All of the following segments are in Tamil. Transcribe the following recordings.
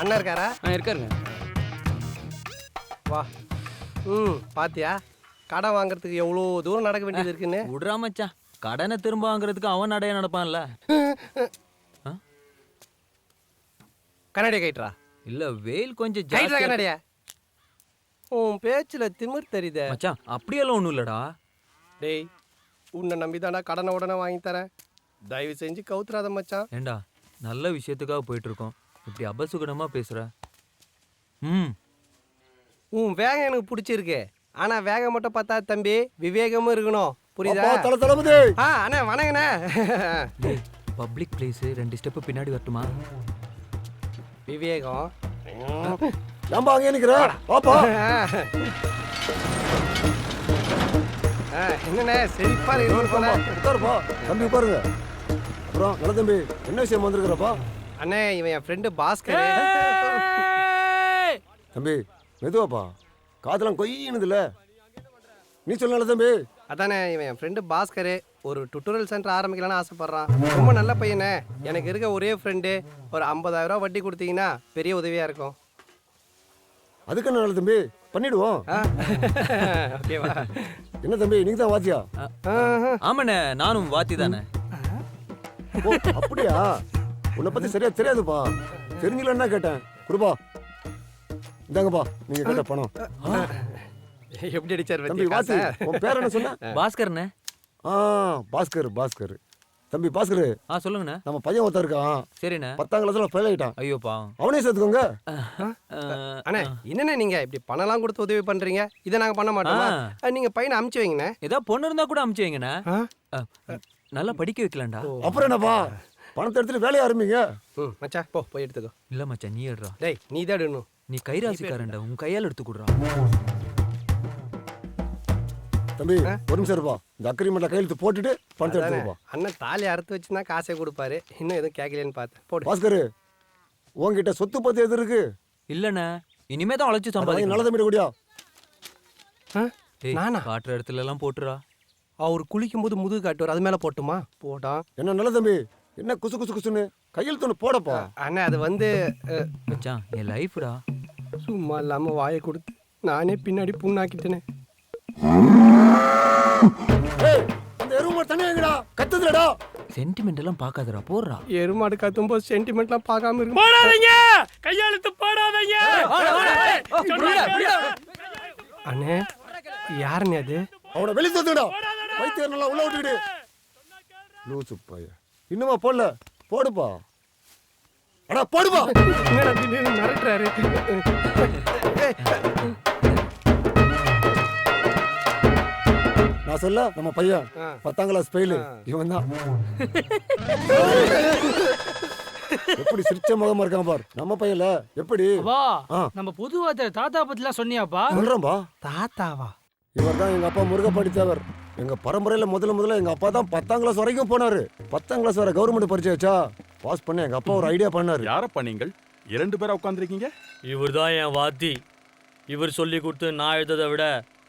அண்ணா இருக்காரா? இருக்காருங்க. வா. பாத்தியா கடன் வாங்குறதுக்கு எவ்வளோ தூரம் நடக்க வேண்டியது இருக்குன்னு. விடுறா மச்சான், கடனை திரும்ப வாங்குறதுக்கு அவன் நடைய நடப்பான்ல. கண்ணாடியை கைட்டுறா. இல்ல வெயில் கொஞ்சம் கைட்டுறா ஜாஸ்தியா கண்ணாடியா. உன் பேச்சுல திமிர் தெரியுதே. மச்சான். அப்படியெல்லாம் ஒண்ணும் இல்லடா. டேய், உன்னை நம்பிதானா கடனை உடனே வாங்கி தரேன். தயவு செஞ்சு கவுத்துறாத மச்சான். ஏண்டா நல்ல விஷயத்துக்காக போயிட்டு இருக்கோம், இப்படி அபசுகுணமா பேசுற. உன் வேகம் எனக்கு பிடிச்சிருக்கு. ஆனா வேகம் மட்டும் பார்த்தா தம்பி, விவேகமும் இருக்கணும். புரியுதா? அண்ணே வணங்கண்ணே. பப்ளிக் பிளேஸ் 2 ஸ்டெப் பின்னாடி வரட்டுமா? விவேகம் நம்ம அங்கே நிக்கிறேன். என்னண்ணே செழிப்பா உட்காருப்பா தம்பி, உட்காருங்க. அப்புறம் நல்ல தம்பி, என்ன விஷயம் வந்திருக்கிறப்பா? அண்ணே, இவன் என் ஃப்ரெண்டு பாஸ்கர். தம்பி மெதுவாப்பா, காதெல்லாம் கொய்யினுதுல. நீ சொல்ல நல்ல தம்பி. அதானே, இவன் என் ஃப்ரெண்டு பாஸ்கர். ஒரு டுட்டோரியல் சென்டர் ஆரம்பிக்கலான்னு ஆசைப்படுறான். ரொம்ப நல்ல பையனே. எனக்கு இருக்க ஒரே ஃப்ரெண்டு. ஒரு 50,000 ரூபா வட்டி கொடுத்தீங்கன்னா பெரிய உதவியா இருக்கும். அதுக்கு என்ன நல்ல தம்பி, பண்ணிடுவோம். ஓகேவா? என்ன தம்பி, நீங்க தான் வாத்தியா? ஆமாண்ணே, நானும் வாத்தி தானே. ஓ அப்படியா? உன்னை பத்தி சரியா தெரியாதுப்பா. தெரிஞ்சலன்னா கேட்டேன். குருபா இந்தாங்கப்பா, நீங்க கேட்ட பணம். எப்படி அடிச்சார் தம்பி வாத்தி, உன் பேர் என்ன சொன்ன? பாஸ்கர்ண்ணே. பாஸ்கர். பாஸ்கர் தம்பி, பாஸ்கர். சொல்லுங்கண்ணே. நம்ம பையன் ஒருத்தன் இருக்கான். சரிண்ணே. 10ஆம் கிளாஸ்ல ஃபெயில் ஆயிட்டான். ஐயோப்பா, அவனே சேர்த்துக்கோங்க. அண்ணே, என்னண்ணே நீங்க இப்படி பணம்லாம் கொடுத்து உதவி பண்றீங்க? இதை நாங்க பண்ண மாட்டோமா? நீங்க பையனை அமுச்சு வைங்கண்ணே. ஏதாவது பொண்ணு இருந்தா கூட அமுச்சு வைங்கண்ணே. நல்லா படிக்க வைக்கலாம்டா. அப்புறம் என்னப்பா, பணத்தை எடுத்துட்டு வேலையை ஆரம்பிங்க. மச்சா போய் எடுத்துக்கோ. இல்ல மச்சான், நீ எடுறா. டேய், நீ தான் எடுக்கணும். நீ கைராசிக்காரன்டா, உன் கையால் எடுத்து கொடுறா. தம்பி ஒரு நிமிஷம் இருப்பா, இந்த அக்ரிமெண்ட்ல கையெழுத்து போட்டுட்டு பணத்தை எடுத்துப்பா. அண்ணன் தாலி அறுத்து வச்சுன்னா காசே கொடுப்பாரு. இன்னும் எதுவும் கேட்கலன்னு பார்த்தேன். போடு. பாஸ்கர், உன்கிட்ட சொத்து பத்தி எது இருக்கு? இல்லண்ணே, இனிமே தான் உழைச்சு சம்பாதிக்க. நல்ல தம்பி கூடியா? நானா? காட்டுற இடத்துல எல்லாம் போட்டுறா. அவர் குளிக்கும் போது முதுகு காட்டுவார், அது மேல போட்டுமா? போடா. என்ன நல்ல தம்பி, என்ன குசு குசு குசுன்னு கையெழுத்து ஒன்று போடப்பா. அண்ணா அது வந்து மச்சான், என் லைஃப்டா. சும்மா இல்லாம வாயை கொடுத்து நானே பின்னாடி புண்ணாக்கிட்டேனே. அந்த எருமாடு தண்ணி வாங்கடா, கத்துதுலடா. சென்டிமெண்ட் எல்லாம் பார்க்காதடா, போடுறா. எருமாடு கத்தும்போது சென்டிமெண்ட்லாம் பார்க்காம இருக்கு. போடாதீங்க, கையெழுத்து போடாதீங்க. அண்ணே, யாருன்னு அது? அவனை வெளியே தந்துடா. வைத்தியர் நல்லா உள்ள விட்டுக்கிடு. லூசு பைய, இன்னுமா போடல? போடுப்பா. அடா போடுப்பா. என்னடா திடீர்னு மிரட்டுறாரு? நான் சொல்ல, நம்ம பையன் 10ஆம் கிளாஸ் ஃபெயில். இவன் தான். எப்படி சிரிச்ச முகமா இருக்கான் பார். நம்ம பையல எப்படி? வா, நம்ம பொதுவாக தாத்தா பத்திலாம் சொன்னியாப்பா? சொல்றேன்பா. தாத்தாவா? இவர் தான் எங்க அப்பா முருகப்பாடி தேவர். எங்க பரம்பரையில முதல்ல எங்க அப்பா தான் 10ஆம் கிளாஸ் வரைக்கும் போனாரு. 10ஆம் கிளாஸ் வரை கவர்மெண்ட் பரிச்சை வச்சா பாஸ் பண்ண எங்க அப்பா ஒரு ஐடியா பண்ணாரு. யாரப்பா நீங்கள் 2 பேரா உட்கார்ந்திருக்கீங்க? இவர் தான் என் வாத்தி. இவர் சொல்லி கொடுத்து நான் எழுததை விட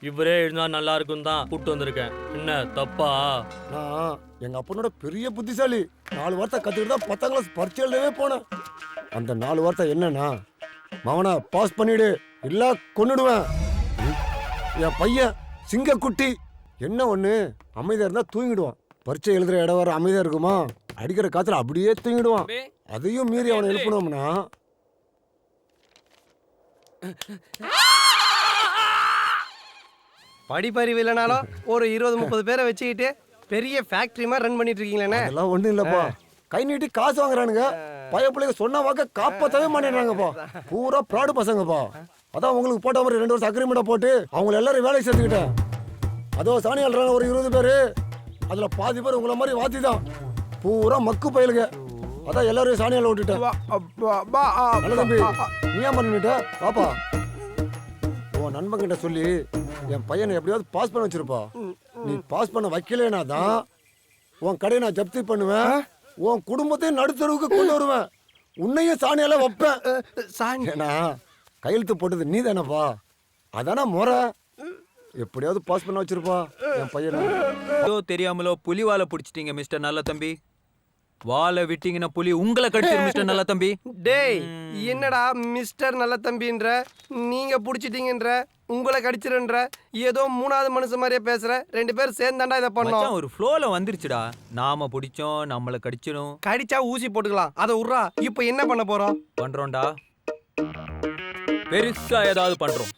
இவரே எழுந்தா நல்லா இருக்கும் தான் கூப்பிட்டு வந்திருக்கேன். என்ன தப்பா? நான் எங்க அப்பனோட பெரிய புத்திசாலி. 4 வார்த்தை கத்துக்கிட்டு தான் 10ஆம் கிளாஸ் பரிச்சை எழுதவே போனேன். அந்த 4 வார்த்தை என்னன்னா, மவனா பாஸ் பண்ணிடு, இல்ல கொன்னுடுவேன். என் பையன் சிங்கக்குட்டி. என்ன ஒண்ணு, அமைதியா இருந்தா தூங்கிடுவான். பரிச்சை எழுதுற இடம் வர அமைதியா இருக்குமா, அடிக்கிற காத்துல அப்படியே தூங்கிடுவான். அதையும் மீறி அவனை எழுப்பணும்னா படிப்பறிவு இல்லைனாலும் ஒரு 20-30 பேரை வச்சுக்கிட்டு பெரிய ஃபேக்டரி மாதிரி ரன் பண்ணிட்டு இருக்கீங்களே. அதெல்லாம் ஒண்ணும் இல்லப்பா. கை நீட்டி காசு வாங்குறானுங்க. பைய பிள்ளைங்க சொன்ன வாக்க காப்பாத்தவே மாட்டேங்கிறாங்கப்பா. பூரா ப்ராடு பசங்கப்பா. அதான் உங்களுக்கு போட்ட மாதிரி 2 வருஷம் அக்ரிமெண்ட்டை போட்டு அவங்க எல்லாரும் வேலைக்கு சேர்த்துக்கிட்டேன். அதோ சாணி அல்றாங்க ஒரு 20 பேரு. அதுல பாதி பேர் உங்களை மாதிரி வாத்தி தான். பூரா மக்கு பயிலுங்க. அதான் எல்லாரையும் சாணியால விட்டுட்டேன். நல்ல தம்பி, நீ ஏன் பண்ணிட்ட? பாப்பா, உன் நண்பன் கிட்ட சொல்லி என் பையனை எப்படியாவது பாஸ் பண்ண வச்சிருப்பா. நீ பாஸ் பண்ண வைக்கலனா தான் உன் கடையை நான் ஜப்தி பண்ணுவேன். உன் குடும்பத்தையும் நடுத்தருவுக்கு கொண்டு வருவேன். உன்னையும் சாணியால வைப்பேன். ஏன்னா கையெழுத்து போட்டது நீ தானப்பா. அதானா முறை. எப்படியாவது பாஸ் பண்ண வச்சிருப்பா என் பையனை. தெரியாமலோ புலிவால பிடிச்சிட்டீங்க மிஸ்டர் நல்ல தம்பி. வாழை விட்டீங்கன்னா புலி உங்களை கடிச்சிரு மிஸ்டர் நல்ல தம்பி. டேய் என்னடா மிஸ்டர் நல்ல தம்பின்ற, நீங்க புடிச்சிட்டீங்கன்ற, உங்களை கடிச்சிருன்ற, ஏதோ மூணாவது மனுஷன் மாதிரியே பேசுற. 2 பேரும் சேர்ந்தாண்டா இதை பண்ணோம். மச்சான் ஒரு ஃப்ளோல வந்துருச்சுடா. நாம பிடிச்சோம் நம்மள கடிச்சிடும். கடிச்சா ஊசி போட்டுக்கலாம், அதை உர்றா. இப்போ என்ன பண்ண போறோம்? பண்றோம்டா, பெருசா ஏதாவது பண்றோம்.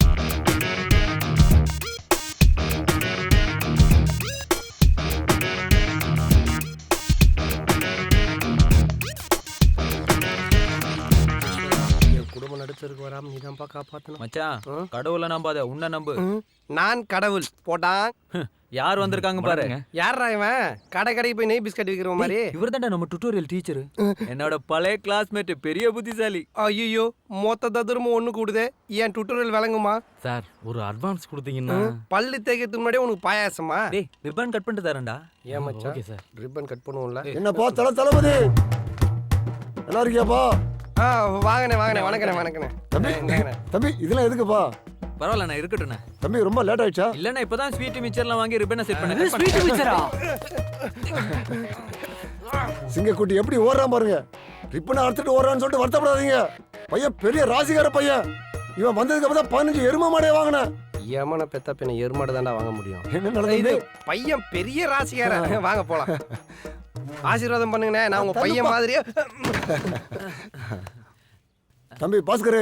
குடும்பம் நடுத்தருக்கு வராம நீதான்ப்பா காப்பாத்தணும். மச்சான் கடவுளை நம்பாத, உன்னை நம்பு. நான் கடவுள் போட்டான். யார் வந்திருக்காங்க பாரு. யாரா இவன்? கடைக்கு போய் நெய் பிஸ்கட் விற்கிற மாதிரி. இவர் தான்டா நம்ம டுட்டோரியல் டீச்சர், என்னோட பழைய கிளாஸ்மேட், பெரிய புத்திசாலி. ஐயோ மொத்த ததுரமும் ஒண்ணு கூடுதே. ஏன் டுட்டோரியல் விளங்குமா? சார் ஒரு அட்வான்ஸ் கொடுத்தீங்கன்னா. பல்லு தேய்க்கிறதுக்கு முன்னாடியே உனக்கு பாயாசமா? டேய் ரிப்பன் கட் பண்ணிட்டு தரேன்டா. ஏன் மச்சான்? Okay sir. ரிப்பன் கட் பண்ணுவோம்ல. என்னப்பா தளபதி, நல்லா இருக்கியாப்பா? வாங்கண்ணே வணக்கண்ணே வணக்கண்ணே. தம்பி இதெல்லாம் எதுக்குப்பா? பரவாயில்ல நான் இருக்கட்டும்ண்ணே. தம்பி ரொம்ப லேட் ஆயிடுச்சா? இல்லண்ணா இப்பதான் ஸ்வீட் மிச்சர்லாம் வாங்கி ரிப்பனை செட் பண்ண. ஸ்வீட் மிச்சரா? சிங்கக்குட்டி எப்படி ஓடுறான் பாருங்க. ரிப்பனை அறுத்துட்டு ஓடுறான்னு சொல்லிட்டு வருத்தப்படாதீங்க. பையன் பெரிய ராசிகார பையன். இவன் வந்ததுக்கு அப்புறம் தான் 15 எரும மாடே வாங்கினேன். ஏமான பெத்த பின்ன எருமாடு தாண்டா வாங்க முடியும். என்ன நடந்தது? பையன் பெரிய ராசிக்காரன். வாங்க போலாம். ஆசீர்வாதம் பண்ணுங்கண்ணே, நான் உங்க பையன் மாதிரியே. தம்பி பாஸ்கரு,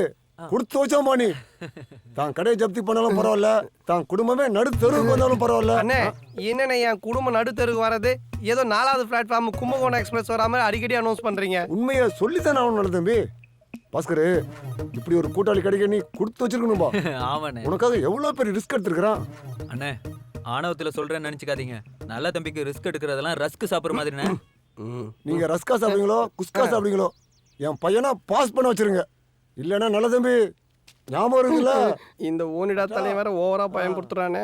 கொடுத்து வச்சோம் பாணி. தான் கடையை ஜப்தி பண்ணாலும் பரவாயில்ல, தான் குடும்பமே நடு தெருவுக்கு வந்தாலும் பரவாயில்ல. அண்ணே என்னண்ணே என் குடும்பம் நடுத்தருக்கு வர்றது ஏதோ 4வது பிளாட்ஃபார்ம் கும்பகோணம் எக்ஸ்பிரஸ் வராம அடிக்கடி அனௌன்ஸ் பண்றீங்க. உண்மையை சொல்லித்தானே ஆகணும் தம்பி. பாஸ்கரு, இப்படி ஒரு கூட்டாளி கிடைக்க நீ கொடுத்து வச்சிருக்கணும்பா. ஆமாண்ணே. உனக்காக எவ்வளவு பெரிய ரிஸ்க் எடுத்திருக்கிறான். அண்ணே ஆணவத்துல சொல்றேன்னு நினைச்சுக்காதீங்க. நல்ல தம்பிக்கு ரிஸ்க் எடுக்கிறதெல்லாம் ரஸ்க் சாப்பிடுற மாதிரிண்ணே. நீங்க ரஸ்கா சாப்பிடுங்களோ குஸ்கா சாப்பிடுங்களோ, என் பையனை பாஸ் பண்ண வச்சிருங்க. இல்லைன்னா நல்ல தம்பி ஞாபகம் இருக்குல்ல. இந்த ஓனிடா தலைவன் வேற ஓவரா பயன்படுத்துறானே.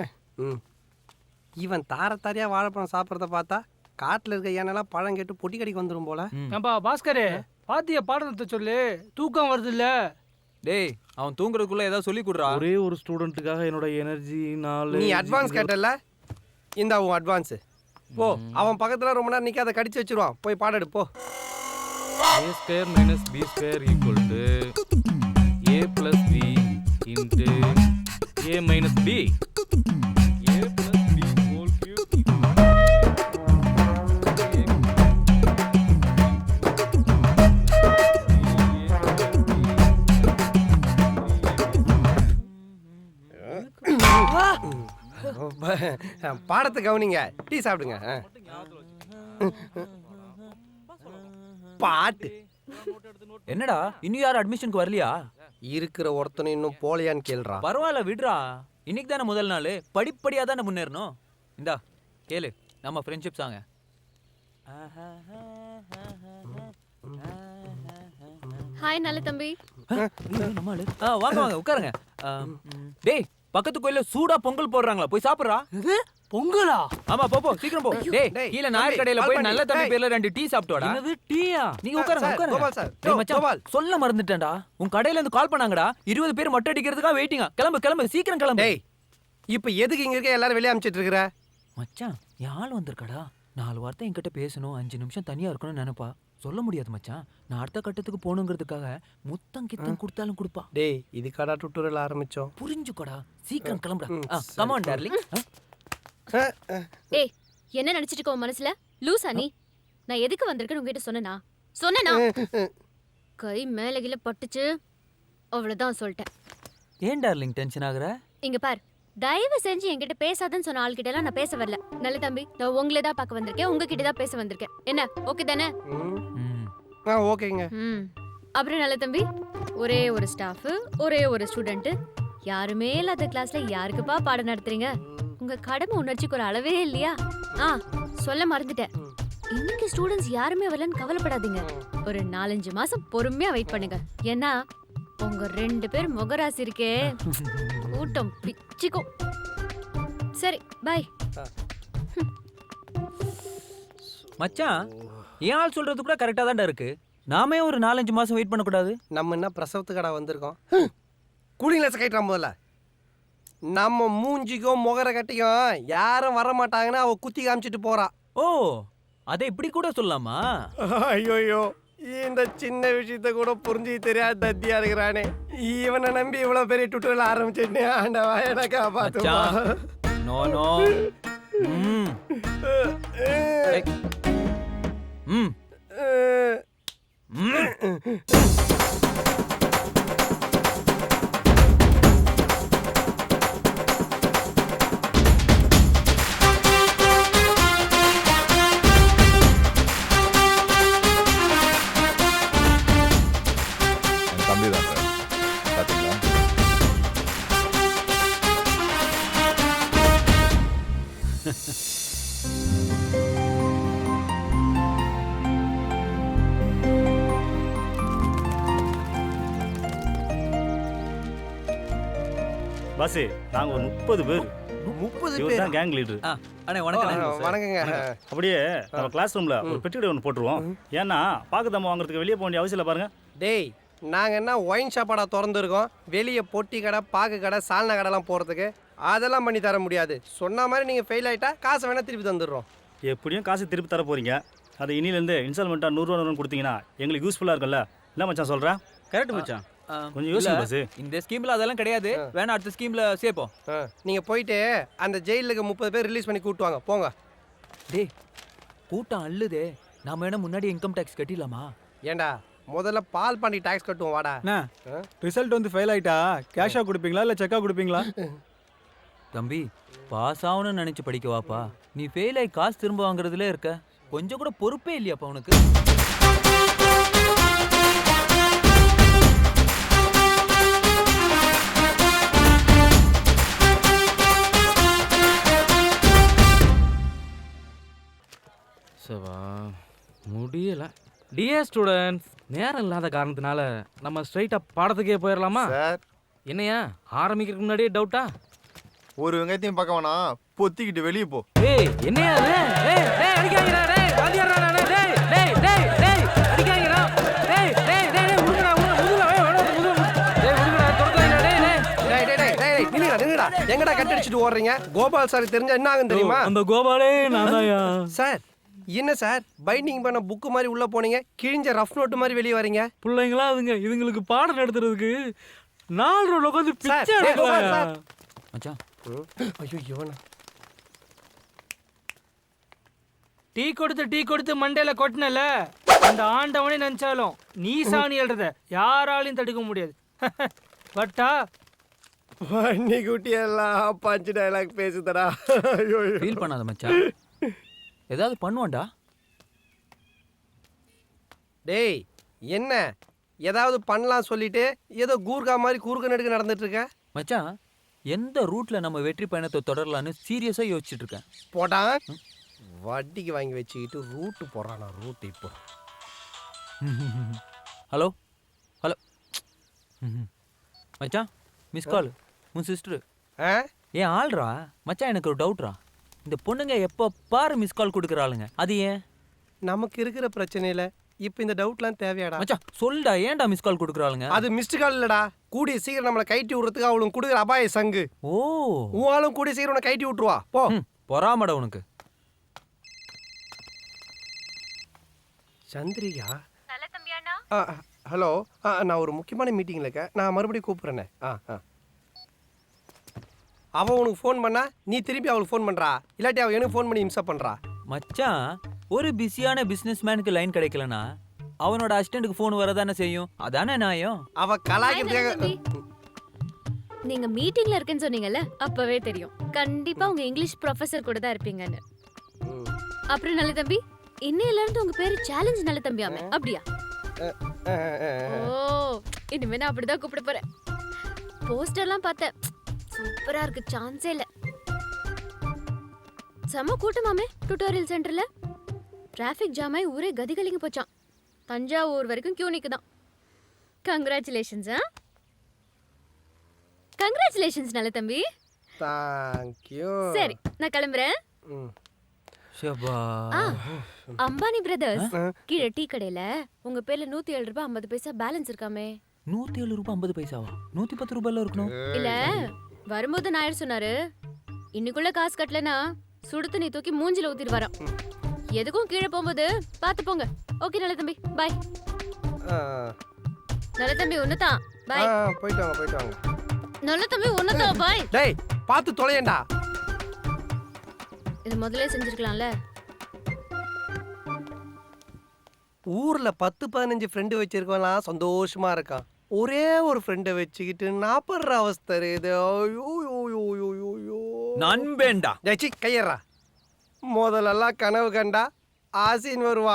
இவன் தாரத்தாரியா வாழைப்பழம் சாப்பிட்றத பார்த்தா காட்டுல இருக்க ஏனெல்லாம் பழம் கேட்டு பொட்டி கடிக்கு வந்துடும் போல. ஏம்பா பாஸ்கரே, பாத்திய பாடத்தை சொல்லு, தூக்கம் வருது இல்ல? டேய் அவன் தூங்குறதுக்குள்ள ஏதாவது சொல்லி கொடுறா. ஒரே ஒரு ஸ்டூடெண்ட்டுக்காக என்னோட எனர்ஜி நீ அட்வான்ஸ் கேட்டல, இந்த உன் அட்வான்ஸ் போ. அவன் பக்கத்துல ரொம்ப நேரம் நிக்காத, கடிச்சு வச்சிருவான். போய் பாடம் எடு போ. a square minus b square equal to a plus b into a minus b. a plus b whole cube பாடத்தை கவனிங்க, டீ சாப்பிடுங்க. பாட்டு என்னடா இன்னும் யாரும் அட்மிஷனுக்கு வரலையா? இருக்கிற ஒருத்தனை இன்னும் போலையான்னு கேள்றா. பரவாயில்ல விடுறா, இன்னைக்கு தானே முதல் நாள், படிப்படியா தானே முன்னேறணும். இந்தா கேளு நம்ம ஃப்ரெண்ட்ஷிப் சாங்க. ஹாய் நல்ல தம்பி. வாங்க வாங்க உட்காருங்க. டேய் பக்கத்து கோயில்ல சூடா பொங்கல் போடுறாங்களா, போய் சாப்பிடுறா. பொங்கலா? ஆமா போ சிக்கிரம் போ. டேய் கீழ நாயர் கடையில போய் நல்ல தம்பி பேர்ல 2 டீ சாப்பிட்டோடா. என்னது டீயா? நீங்க உட்காருங்க கோபால் சார், டேய் மச்சான் கோபால். சொல்ல மறந்துட்டேன்டா. உன் கடையில இருந்து கால் பண்ணாங்கடா, 20 பேர் மொட்டை அடிக்கிறதுக்காக வெயிட்டிங்கா. கிளம்பு சீக்கிரம் கிளம்பு. டேய் இப்போ எதுக்கு இங்க இருக்க எல்லாரும் வெளியே அனுப்பிச்சிட்டு இருக்கிற? மச்சான் யாழ் வந்திருக்கடா. 4 வார்த்தை என்கிட்ட பேசணும், 5 நிமிஷம் தனியா இருக்கணும்னு நினைப்பா. சொல்ல முடியாது மச்சான். நான் அடுத்த கட்டத்துக்கு போகணுங்கிறதுக்காக முத்தம் கித்தம் கொடுத்தாலும் கொடுப்பா. டேய் இதுக்காடா டுட்டோரியல் ஆரம்பிச்சோம். புரிஞ்சுக்கோடா, சீக்கிரம் கிளம்புடா. Come on darling. ஏய் என்ன நினைச்சிட்டு இருக்கோ மனசுல? லூசா நீ? நான் எதுக்கு வந்திருக்கேன்னு உங்ககிட்ட சொன்னனா? கை மேல கீழ பட்டுச்சு, அவ்வளவுதான் சொல்லிட்டேன். ஏன் டார்லிங் டென்ஷன் ஆகுற? இங்க பார், தயவு செஞ்சு என்கிட்ட பேசாதன்னு சொன்ன ஆள்கிட்ட எல்லாம் நான் பேச வரல. நல்ல தம்பி, நான் உங்களே தான் பார்க்க வந்திருக்கேன், உங்ககிட்ட தான் பேச வந்திருக்கேன். என்ன ஓகே தானே? ஓகேங்க. அப்புறம் நல்ல தம்பி, ஒரே ஒரு ஸ்டாஃப், ஒரே ஒரு ஸ்டூடெண்ட், யாருமே இல்லாத கிளாஸ்ல யாருக்குப்பா பாடம் நடத்துறீங்க? உங்க கடமை உணர்ச்சிக்கு ஒரு அளவே இல்லையா? சொல்ல மறந்துட்டேன், இன்னைக்கு ஸ்டூடெண்ட்ஸ் யாருமே வரலன்னு கவலைப்படாதீங்க. ஒரு 4-5 மாசம் பொறுமையா வெயிட் பண்ணுங்க. ஏன்னா உங்க 2 பேர் முகராசி இருக்கே, கூட்டம் பிச்சுக்கும். சரி பை. மச்சான் ஏன் ஆள் சொல்றது கூட கரெக்டா தான்டா இருக்கு. நாமே ஒரு 4-5 மாசம் வெயிட் பண்ணக்கூடாது? நம்ம என்ன பிரசவத்துக்கடா வந்திருக்கோம்? கூலிங் கிளாஸ் கைட்டான் முதல்ல. நம்ம மூஞ்சிக்கும் முகர கட்டிக்கும் யாரும் வர மாட்டாங்கன்னா அவ குத்தி காமிச்சிட்டு போறா. ஓ அதை இப்படி கூட சொல்லலாமா? ஐயோயோ, இந்த சின்ன விஷயத்த கூட புரிஞ்சு தெரியாத தத்தியா இருக்கிறானே. இவனை நம்பி இவ்வளவு பெரிய டுட்டோரியல் ஆரம்பிச்சிட்டே. ஆண்டவா என்ன காப்பாத்துவா. மச்சான், நோ நோ. ம். ஏய். ம். ம். தம்பி தான் சார், பார்த்தீங்களா? பாஸ் நாங்க ஒரு 30 பேர். 30 இவர் பேர். தான் கேங் லீடர். ஆ, அண்ணே வணக்கம். வணக்கங்க. அப்படியே நம்ம கிளாஸ் ரூம்ல ஒரு பெட்டி ஒன்று போட்டுருவோம். ஏன்னா பாக்குதம்மா வாங்குறதுக்கு வெளியே போக வேண்டிய அவசியம் இல்லை பாருங்க. டேய், நாங்க என்ன ஒயின் ஷாப்பாடா திறந்துருக்கோம்? வெளியே பொட்டி கடை, பாக்கு கடை, சால்னா கடைலாம் போறதுக்கு அதெல்லாம் பண்ணி தர முடியாது. சொன்ன மாதிரி நீங்க ஃபெயில் ஆயிட்டா காசை வேணா திருப்பி தந்துடுறோம். எப்படியும் காசு திருப்பி தர போறீங்க. அது இனிலேருந்து இன்ஸ்டால்மெண்ட்டா 100 ரூபா கொடுத்தீங்கன்னா எங்களுக்கு யூஸ்ஃபுல்லா இருக்கும்ல. என்ன மச்சான் சொல்றேன்? கரெக்ட் மச்சான். கொஞ்சம் யோசிங்க பாஸ். இந்த ஸ்கீம்ல அதெல்லாம் கிடையாது. வேணா அடுத்த ஸ்கீம்ல சேர்ப்போம். நீங்க போயிட்டு அந்த ஜெயிலுக்கு 30 பேர் ரிலீஸ் பண்ணி கூட்டு வாங்க. போங்க. டேய், கூட்டம் அள்ளுதே. நாம என்ன முன்னாடி இன்கம் டாக்ஸ் கட்டிடலாமா? ஏண்டா, முதல்ல பால் பண்ணி டாக்ஸ் கட்டுவோம் வாடா. ரிசல்ட் வந்து ஃபெயில் ஆயிட்டா கேஷா கொடுப்பீங்களா இல்ல செக்கா கொடுப்பீங்களா? தம்பி, பாஸ் ஆகணும்னு நினைச்சு படிக்க வாப்பா. நீ ஃபெயில் ஆகி காசு திரும்ப வாங்குறதுல இருக்க. கொஞ்சம் கூட பொறுப்பே இல்லையாப்பா உனக்கு? சவா முடியல. டியர் ஸ்டூடெண்ட்ஸ், நேரம் இல்லாத காரணத்தினால நம்ம ஸ்ட்ரைட்டா பாடத்துக்கே போயிடலாமா? சார், என்னையா ஆரம்பிக்கிறதுக்கு முன்னாடியே டவுட்டா? ஒரு வெங்காயத்தையும் பார்க்க வேணாம், பொத்திக்கிட்டு வெளியே போ. டேய் என்னையா இது? டேய் டேய் அடிக்காதடா. டேய் வாதியாரடா. டேய் டேய் டேய் டேய் அடிக்காதடா. டேய் டேய் டேய் உடுங்கடா. முதுகுல டேய் உடுங்கடா. தொடுறாங்க. டேய் டேய் டேய் டேய் டேய் நில்லுடா நில்லுடா. எங்கடா கட்டடிச்சிட்டு ஓடுறீங்க? கோபால் சார் தெரிஞ்சா என்ன ஆகும் தெரியுமா? அந்த கோபாலே நான்தாயா. சார், என்ன சார் பைண்டிங் பண்ண புக்கு மாதிரி உள்ள போனீங்க, கிழிஞ்ச ரஃப் நோட்டு மாதிரி வெளியே வரீங்க? பிள்ளைங்களா அதுங்க இதுங்களுக்கு பாடம் நடத்துறதுக்கு 4 ரோல உட்காந்து சார், பிச்சை டேய் கோபால் எடுக்கலாயா? சார். மச்சான், ஐயோ இவனா. டீ கொடுத்து மண்டையில கொட்டினல, அந்த ஆண்டவனே நினைச்சாலும் நீ சாணி எழுறத யாராலையும் தடுக்க முடியாது. பட்டா வண்டி குட்டி எல்லாம் பஞ்சு டயலாக் பேசுதடா. ஐயோ ஃபீல் பண்ணாத மச்சான். ஏதாவது பண்ணுவான்டா. டேய், என்ன ஏதாவது பண்ணலாம் சொல்லிட்டு ஏதோ கூர்கா மாதிரி கூர்க்க நடுக்க நடந்துட்டு இருக்க? மச்சான், எந்த ரூட்ல நம்ம வெற்றி பயணத்தை தொடரலான்னு சீரியஸா யோசிச்சுட்டு இருக்கேன். போடா, வட்டிக்கு வாங்கி வச்சுக்கிட்டு ரூட்டு போறானா? ரூட் இப்போ. Hello hello. மச்சான், மிஸ் கால். உன் சிஸ்டர் ஏன் ஆள்றா? மச்சான், எனக்கு ஒரு டவுட்ரா. இந்த பொண்ணுங்க எப்போ பாரு மிஸ் கால் கொடுக்குறாளுங்க, அது ஏன்? நமக்கு இருக்கிற பிரச்சனையில இப்போ இந்த டவுட்லாம் தேவையாடா? மச்சான் சொல்டா, ஏன்டா மிஸ் கால் கொடுக்குறாளுங்க? அது மிஸ்டு கால் இல்லடா. கூடிய சீக்கிரம் நம்மளை கைட்டி விடுறதுக்கு அவளும் கொடுக்குற அபாய சங்கு. ஓ, உன் ஆளும் கூடிய சீக்கிரம் உன்னை கைட்டி விட்டுருவா. போ. பொறாமடா உனக்கு. சந்திரிகா. ஹலோ, நான் ஒரு முக்கியமான மீட்டிங்ல இருக்கேன். நான் மறுபடியும் கூப்பிடுறேனே. அவன் உனக்கு ஃபோன் பண்ணா நீ திருப்பி அவளுக்கு ஃபோன் பண்றா, இல்லாட்டி அவ எனக்கு ஃபோன் பண்ணி இம்சா பண்றா. மச்சான், ஒரு பிஸியான பிசினஸ் மேனுக்கு லைன் கிடைக்கலனா அவனோட அசிஸ்டன்ட்டுக்கு ஃபோன் வரதானே செய்யும். அதானே நியாயம். அவ கலாய்க்கிறதுக்காக. நீங்க மீட்டிங்ல இருக்கேன்னு சொன்னீங்கல்ல, அப்பவே தெரியும் கண்டிப்பா உங்க இங்கிலீஷ் ப்ரொஃபசர் கூட தான் இருப்பீங்கன்னு. அப்புறம் நல்ல தம்பி, இன்னையில இருந்து உங்க பேரு சேலஞ்ச் நல்ல தம்பியாமே, அப்படியா? ஓ, இனிமே நான் அப்படிதான் கூப்பிட போறேன். போஸ்டர்லாம் பார்த்தேன், சூப்பரா இருக்கு, சான்ஸே இல்ல. செம கூட்டமாமே டுட்டோரியல் சென்டர்ல. டிராஃபிக் ஜாம் ஆகி ஊரே கதிகலிங்க போச்சான். தஞ்சாவூர் வரைக்கும் கியூ நிக்குதான். கங்க்ராச்சுலேஷன்ஸ். கங்க்ராச்சுலேஷன்ஸ் நல்ல தம்பி. தேங்க்யூ. சரி, நான் கிளம்புறேன். ஷபா. அம்பானி பிரதர்ஸ் கீழே டீ கடையில உங்க பேர்ல 107 ரூபாய் 50 பைசா பேலன்ஸ் இருக்காமே. 107 ரூபாய் 50 பைசாவா? 110 ரூபாயில இருக்கணும். இல்ல, வரும்போது நாயர் சொன்னாரு, இன்னைக்குள்ள காசு கட்டலனா சுடு தண்ணி தூக்கி மூஞ்சில ஊத்திட்டு வரான். எதுக்கும் கீழே போகும்போது பார்த்து போங்க. ஓகே நல்ல தம்பி, பாய். நல்ல தம்பி உன்னதான், பாய். போயிட்டு வாங்க போயிட்டு வாங்க. நல்ல தம்பி உன்னதான், பாய். டேய் பார்த்து தொலையேண்டா. இது முதல்ல செஞ்சிருக்கலாம்ல. ஊர்ல 10-15 ஃப்ரெண்டு வச்சிருக்கலாம், சந்தோஷமா இருக்கான். ஒரே ஒரு ஃப்ரெண்டை வச்சுக்கிட்டு நான் படுற அவஸ்தை இது. ஐயோ நண்பேண்டா. ஜெச்சி கையறா. முதல்லலாம் கனவு கண்டா ஆசின் வருவா.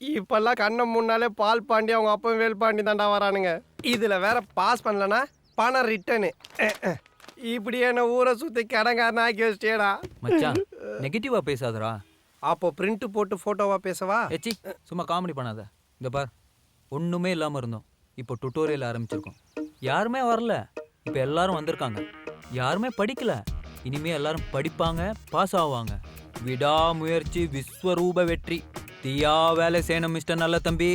இப்பெல்லாம் கண்ணம் முன்னாலே பால் பாண்டி அவங்க அப்பா வேல் பாண்டி தாண்டா வரானுங்க. இதுல வேற பாஸ் பண்ணலன்னா பணம் ரிட்டனு. இப்படி என்ன ஊரை சுத்தி கடங்காரன் ஆக்கி வச்சிட்டேடா. மச்சான் நெகட்டிவா பேசாதடா. அப்போ பிரிண்ட் போட்டு போட்டோவா பேசவா? ஏச்சி சும்மா காமெடி பண்ணாத. இந்த பார், ஒண்ணுமே இல்லாம இருந்தோம், இப்போ டுட்டோரியல் ஆரம்பிச்சிருக்கோம். யாருமே வரல, இப்போ எல்லாரும் வந்திருக்காங்க. யாருமே படிக்கல, இனிமே எல்லாரும் படிப்பாங்க, பாஸ் ஆவாங்க. விடாமுயற்சி விஸ்வரூப வெற்றி. தீயா வேலை செய்யணும் மிஸ்டர் நல்ல தம்பி.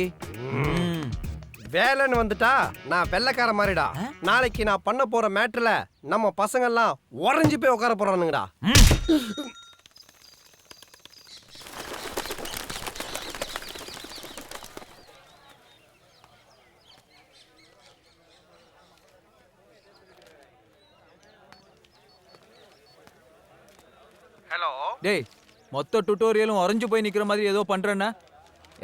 வேலைன்னு வந்துட்டா நான் வெள்ளைக்கார மாதிரிடா. நாளைக்கு நான் பண்ண போற மேட்ருல நம்ம பசங்கள்லாம் உறைஞ்சு போய் உட்கார போறானுங்கடா. ஹலோ. டேய், மொத்த டுட்டோரியலும் உறைஞ்சு போய் நிக்கிற மாதிரி ஏதோ பண்றேன்னா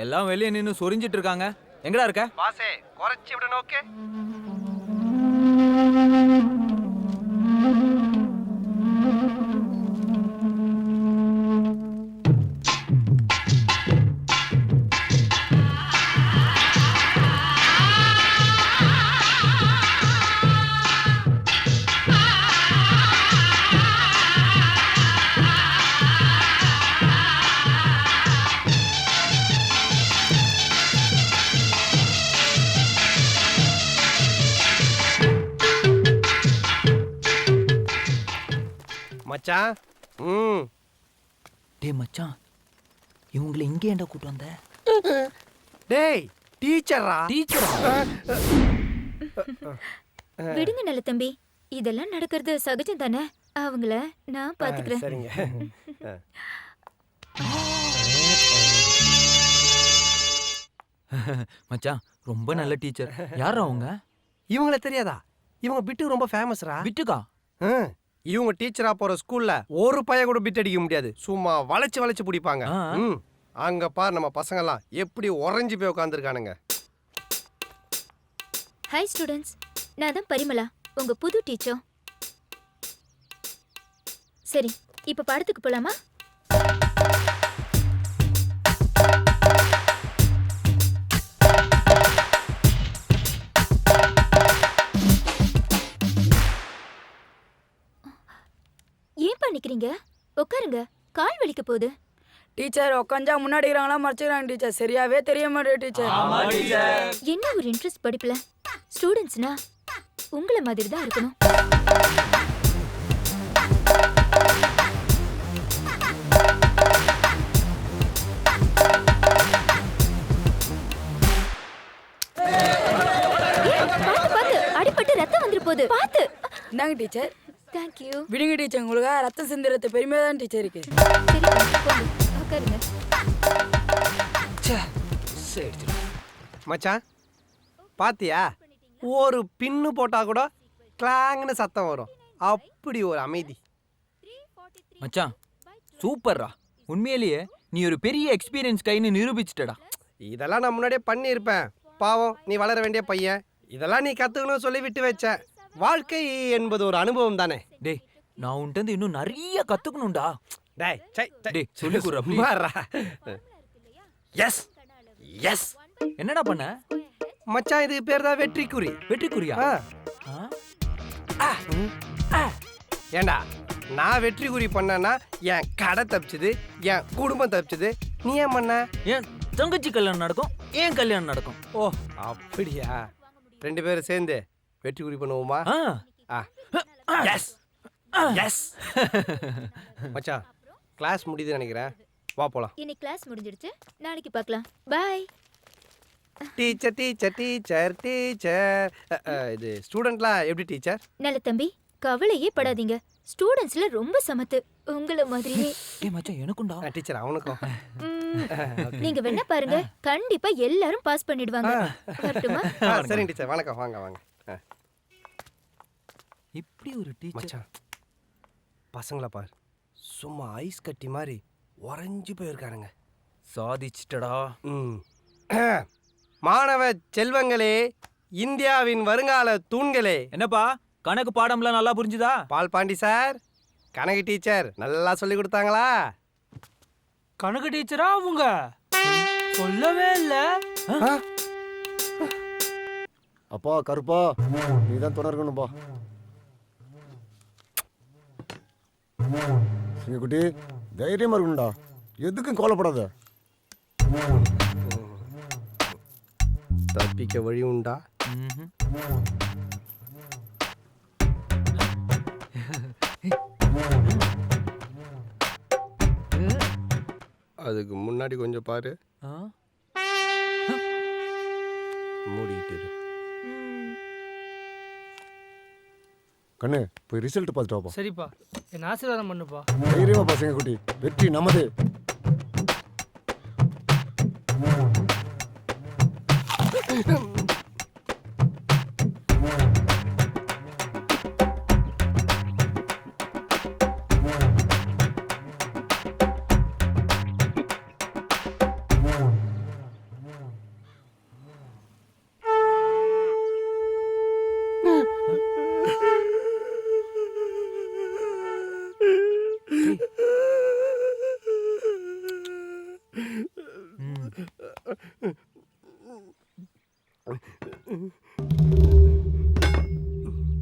எல்லாம் வெளியே நின்று சொரிஞ்சிட்டு இருக்காங்க. எங்கடா இருக்க? பாசே குறைச்சி விட நோக்கு. மச்சான். டேய் மச்சான், இவங்களை இங்கே ஏன்டா கூட்டு வந்த? டேய் டீச்சரா. டீச்சரா? விடுங்க நல்ல தம்பி, இதெல்லாம் நடக்கிறது சகஜம் தானே. அவங்கள நான் பாத்துக்கிறேன். சரிங்க. மச்சான் ரொம்ப நல்ல டீச்சர். யாரா அவங்க? இவங்கள தெரியாதா? இவங்க பிட்டு ரொம்ப ஃபேமஸ்ரா. பிட்டுக்கா? இவங்க டீச்சரா போற ஸ்கூல்ல ஒரு பையன் கூட பிட் அடிக்க முடியாது. சும்மா வளைச்சு வளைச்சு பிடிப்பாங்க. அங்க பார் நம்ம பசங்கெல்லாம் எப்படி உறைஞ்சு போய் உட்காந்துருக்கானுங்க. ஹாய் ஸ்டூடெண்ட்ஸ், நான் தான் பரிமளா, உங்க புது டீச்சர். சரி, இப்ப பாடத்துக்கு போலாமா? ஏன் பண்ணிக்கிறீங்க? உட்காருங்க, கால் வலிக்க போகுது. டீச்சர் உட்காந்தா முன்னாடி இருக்கிறாங்களா மறைச்சிக்கிறாங்க டீச்சர். சரியாவே தெரிய மாட்டேன் டீச்சர். என்ன ஒரு இன்ட்ரெஸ்ட் படிப்புல. ஸ்டூடெண்ட்ஸ்னா உங்களை மாதிரி தான் இருக்கணும். அடிபட்டு ரத்தம் வந்துரு போகுது, பாத்து. என்னங்க டீச்சர்? தேங்க்யூ. விடுங்க டீச்சர், உங்களுக்கு ரத்தம் சிந்துறது பெருமையா தான் டீச்சர் இருக்கு. உட்காருங்க. மச்சான் பாத்தியா, ஒரு பின்னு போட்டா கூட கிளாங்னு சத்தம் வரும். அப்படி ஒரு அமைதி. மச்சான் சூப்பர்ரா. உண்மையிலேயே நீ ஒரு பெரிய எக்ஸ்பீரியன்ஸ் கைன்னு நிரூபிச்சிட்டடா. இதெல்லாம் நான் முன்னாடியே பண்ணியிருப்பேன். பாவம் நீ வளர வேண்டிய பையன். இதெல்லாம் நீ கத்துக்கணும்னு சொல்லி விட்டு வச்ச. வாழ்க்கை என்பது ஒரு அனுபவம் தானே. டேய், நான் உன்கிட்ட இன்னும் நிறைய கத்துக்கணும்டா. டேய் டேய் சொல்லி குடுறா ப்ளீஸ். S S. என்னடா பண்ண மச்சான்? இது பேர் தான் வெற்றிக்குறி. வெற்றிக்குறியா? ஏண்டா நான் வெற்றிக்குறி பண்ணனா என் கடை தப்பிச்சுது, என் குடும்பம் தப்பிச்சுது. நீ ஏன் பண்ண? என் தங்கச்சி கல்யாணம் நடக்கும், ஏன் கல்யாணம் நடக்கும். ஓ அப்படியா? 2 பேரும் சேர்ந்து வெற்றிக்குறி பண்ணுவோமா? S S. மச்சான் கிளாஸ் முடியுதுன்னு நினைக்கிறேன், வா போலாம். இன்னைக்கு கிளாஸ் முடிஞ்சிடுச்சு, நாளைக்கு பார்க்கலாம். Bye. Teacher teacher teacher teacher. இது ஸ்டூடெண்ட்லாம் எப்படி டீச்சர்? நல்ல தம்பி, கவலையே படாதீங்க. ஸ்டூடண்ட்ஸ்ல ரொம்ப சமத்து. உங்கள மாதிரியே. ஏய் மச்சான் எனக்கும்டா. டீச்சர் அவனுக்கும். நீங்க வேணா பாருங்க. கண்டிப்பா எல்லாரும் பாஸ் பண்ணிடுவாங்க. வரட்டுமா? சரிங்க டீச்சர், வணக்கம். வாங்க வாங்க. இப்படி ஒரு டீச்சர். மச்சான் பசங்கள பார், சும்மா ஐஸ் கட்டி மாதிரி உறைஞ்சு போயிருக்கானுங்க. சாதிச்சிட்டடா. மாணவ செல்வங்களே, இந்தியாவின் வருங்கால தூண்களே. என்னப்பா கணக்கு பாடம்லாம் நல்லா புரிஞ்சுதா? பால் பாண்டி சார், கணக்கு டீச்சர் நல்லா சொல்லி கொடுத்தாங்களா? கணக்கு டீச்சரா அவங்க? சொல்லவே இல்ல. அப்பா கருப்பா, நீ தான் துணை இருக்கணும்பா. சிங்கக்குட்டி தைரியமா இருக்கணும்டா, எதுக்கும் கவலைப்படாத. தப்பிக்க வழி உண்டா? அதுக்கு முன்னாடி கொஞ்சம் பாரு. மூடிட்டு இரு. கண்ணு போய் ரிசல்ட் பார்த்துட்டு வாப்பா. சரிப்பா, என்ன ஆசீர்வாதம் பண்ணுப்பா. தைரியமா பசங்க குட்டி, வெற்றி நமது.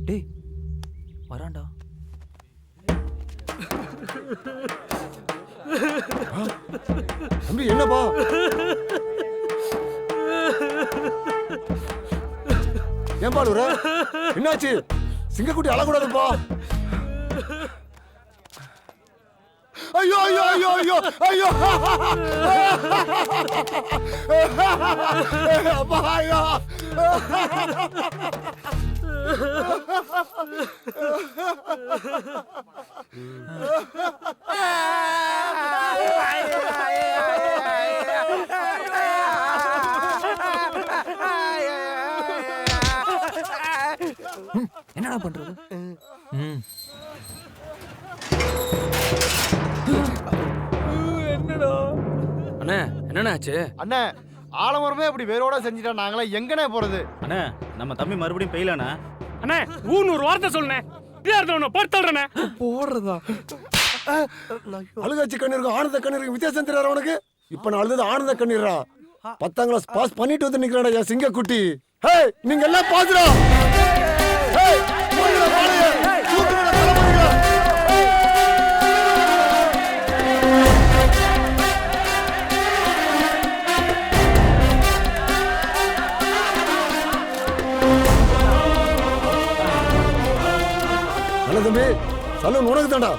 டேய் வரான்டா. தம்பி என்னப்பா? ஏன் பாடுற? என்னாச்சு? சிங்கக்குட்டி அழக்கூடாதுப்பா. ஐயோ ஐயோ ஐயோ ஐயோ ஐயோ அப்பா ஐயோ. என்னடா பண்றது? என்னடா அண்ணே, என்னண்ணா ஆச்சு? அண்ணே ஆலமரமே அப்படி வேரோட செஞ்சுட்டா நாங்களே எங்கனே போறது? அண்ணே நம்ம தம்பி மறுபடியும் பெயிலாண்ணா. அண்ணே ஊன்னு ஒரு வார்த்தை சொல்லுனே. படுத்துறேண்ணே. போடுறதா? அழுகாச்சி கண்ணீருக்கு ஆனந்த கண்ணீருக்கு வித்தியாசம் தெரியாத உனக்கு? இப்ப நான் அழுது ஆனந்த கண்ணீரா? 10ஆம் கிளாஸ் பாஸ் பண்ணிட்டு வந்து நிக்கிறாடா என் சிங்கக்குட்டி. ஹே நீங்க எல்லாம் பாத்துடா. ஹே போடுடா பாளைய. தூக்குடா தலைமறிங்க. நல்ல தம்பி, சலூன் உனக்கு தான்டா.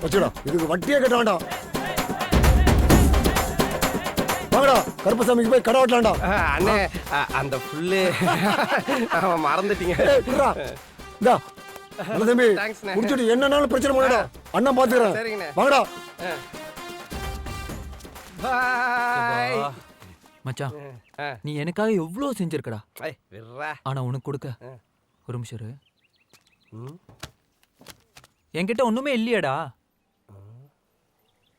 வச்சுடா, இதுக்கு வட்டியே கட்ட வேண்டாம். வாங்கடா கருப்பசாமிக்கு போய் கடை வெட்டலாம்டா. அண்ணே அந்த புல்லு அவன் மறந்துட்டீங்க. இந்தா நல்ல தம்பி, தேங்க்ஸ்ண்ணே. முடிச்சுட்டு என்னன்னாலும் பிரச்சனை பண்ணடா, அண்ணன் பாத்துக்கிறேன். சரிங்கண்ணே. வாங்கடா. பாய். மச்சான் நீ எனக்காக எவ்வளவு செஞ்சிருக்கடா. விர்றா. ஆனா உனக்கு கொடுக்க ஒரு நிமிஷம் இரு. என்கிட்ட ஒண்ணுமே இல்லையடா.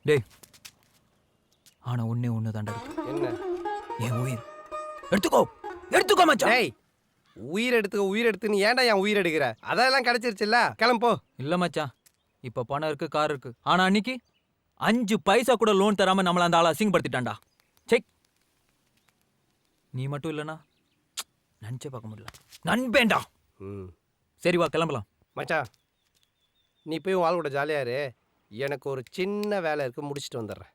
டேய் ஆனா ஒண்ணே ஒண்ணு தாண்டா இருக்கு. என்ன? என் உயிர். எடுத்துக்கோ எடுத்துக்கோ மச்சான். டேய் உயிர் எடுத்து நீ ஏன்டா என் உயிர் எடுக்கிற? அதெல்லாம் கிடைச்சிருச்சுல்ல, கிளம்போ. இல்ல மச்சான், இப்ப பணம் இருக்கு, கார் இருக்கு. ஆனா அன்னைக்கு 5 பைசா கூட லோன் தராம நம்மள அந்த ஆளை அசிங்கப்படுத்திட்டான்டா. செக். நீ மட்டும் இல்லனா நினைச்சே பார்க்க முடியல. நண்பேண்டா. சரி வா கிளம்பலாம். மச்சான் நீ போய் உன் ஆள் கூட ஜாலியா இரு. எனக்கு ஒரு சின்ன வேலை இருக்கு, முடிச்சுட்டு வந்துடுறேன்.